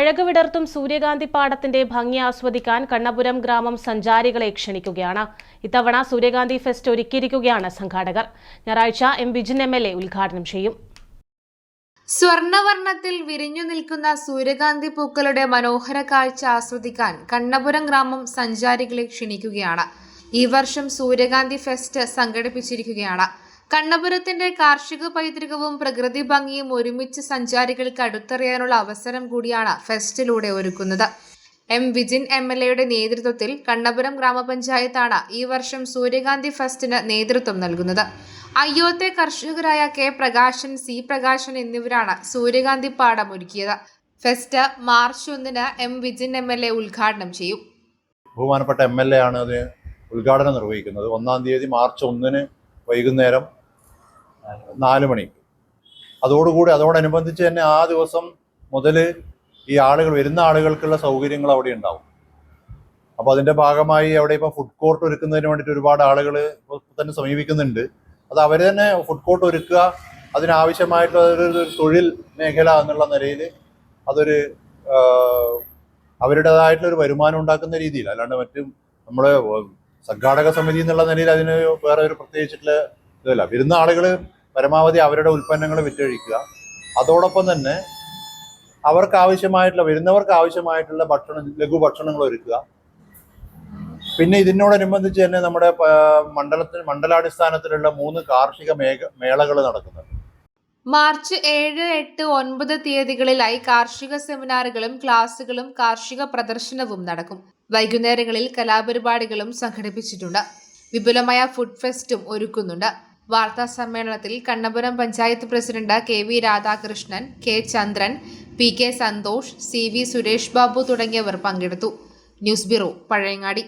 അഴകുവിടർത്തും സൂര്യകാന്തി പാടത്തിന്റെ ഭംഗി ആസ്വദിക്കാൻ കണ്ണപുരം ഗ്രാമം സഞ്ചാരികളെ ക്ഷണിക്കുകയാണ്. ഇത്തവണ സൂര്യകാന്തി ഫെസ്റ്റ് ഒരുക്കിയിരിക്കുകയാണ് സംഘാടകർ. ഞായറാഴ്ച എം വിജിൻ MLA ഉദ്ഘാടനം ചെയ്യും. സ്വർണവർണ്ണത്തിൽ വിരിഞ്ഞു നിൽക്കുന്ന സൂര്യകാന്തി പൂക്കളുടെ മനോഹര കാഴ്ച ആസ്വദിക്കാൻ കണ്ണപുരം ഗ്രാമം സഞ്ചാരികളെ ക്ഷണിക്കുകയാണ്. ഈ വർഷം സൂര്യകാന്തി ഫെസ്റ്റ് സംഘടിപ്പിച്ചിരിക്കുകയാണ്. കണ്ണപുരത്തിന്റെ കാർഷിക പൈതൃകവും പ്രകൃതി ഭംഗിയും ഒരുമിച്ച് സഞ്ചാരികൾക്ക് അടുത്തറിയാനുള്ള അവസരം കൂടിയാണ് ഫെസ്റ്റിലൂടെ ഒരുക്കുന്നത്. എം വിജിൻ MLAയുടെ നേതൃത്വത്തിൽ കണ്ണപുരം ഗ്രാമപഞ്ചായത്താണ് ഈ വർഷം സൂര്യകാന്തി ഫെസ്റ്റിന് നേതൃത്വം നൽകുന്നത്. അയ്യോത്തെ കർഷകരായ K. പ്രകാശൻ, C. പ്രകാശൻ എന്നിവരാണ് സൂര്യകാന്തി പാടം ഒരുക്കിയത്. ഫെസ്റ്റ് മാർച്ച് 1-ന് എം വിജിൻ MLA ഉദ്ഘാടനം ചെയ്യും. ബഹുമാനപ്പെട്ട MLA ആണ് അത് ഉദ്ഘാടനം നിർവഹിക്കുന്നത്. 1-ാം തീയതി മാർച്ച് 1-ന് വൈകുന്നേരം 4 മണിക്ക്. അതോടനുബന്ധിച്ച് തന്നെ ആ ദിവസം മുതൽ ഈ വരുന്ന ആളുകൾക്കുള്ള സൗകര്യങ്ങൾ അവിടെ ഉണ്ടാവും. അപ്പോൾ അതിൻ്റെ ഭാഗമായി അവിടെ ഇപ്പോൾ ഫുഡ് കോർട്ട് ഒരുക്കുന്നതിന് വേണ്ടിയിട്ട് ഒരുപാട് ആളുകൾ തന്നെ സമീപിക്കുന്നുണ്ട്. അത് അവർ തന്നെ ഫുഡ് കോർട്ട് ഒരുക്കുക, അതിനാവശ്യമായിട്ടുള്ള ഒരു തൊഴിൽ മേഖല എന്നുള്ള നിലയിൽ അതൊരു അവരുടേതായിട്ടുള്ളൊരു വരുമാനം ഉണ്ടാക്കുന്ന രീതിയിൽ, അല്ലാണ്ട് മറ്റും നമ്മൾ സംഘാടക സമിതി എന്നുള്ള നിലയിൽ അതിന് വേറെ ഒരു പ്രത്യേകിച്ചിട്ടുള്ള ഇതല്ല. വരുന്ന ആളുകൾ പരമാവധി അവരുടെ ഉൽപ്പന്നങ്ങൾ വിറ്റഴിക്കുക, അതോടൊപ്പം തന്നെ വരുന്നവർക്ക് ആവശ്യമായിട്ടുള്ള ലഘുഭക്ഷണങ്ങൾ ഒരുക്കുക. പിന്നെ ഇതിനോടനുബന്ധിച്ച് തന്നെ നമ്മുടെ മണ്ഡലാടിസ്ഥാനത്തിലുള്ള 3 കാർഷിക മേളകൾ നടക്കുന്നുണ്ട്. മാർച്ച് 7, 8, 9 തീയതികളിലായി കാർഷിക സെമിനാറുകളും ക്ലാസുകളും കാർഷിക പ്രദർശനവും നടക്കും. വൈകുന്നേരങ്ങളിൽ കലാപരിപാടികളും സംഘടിപ്പിച്ചിട്ടുണ്ട്. വിപുലമായ ഫുഡ് ഫെസ്റ്റും ഒരുക്കുന്നുണ്ട്. വാർത്താ സമ്മേളനത്തിൽ Kannapuram panchayat president KV Radhakrishnan, K. ചന്ദ്രൻ, PK സന്തോഷ്, CV സുരേഷ് ബാബു തുടങ്ങിയവർ പങ്കെടുത്തു. News bureau, Pazhayangadi.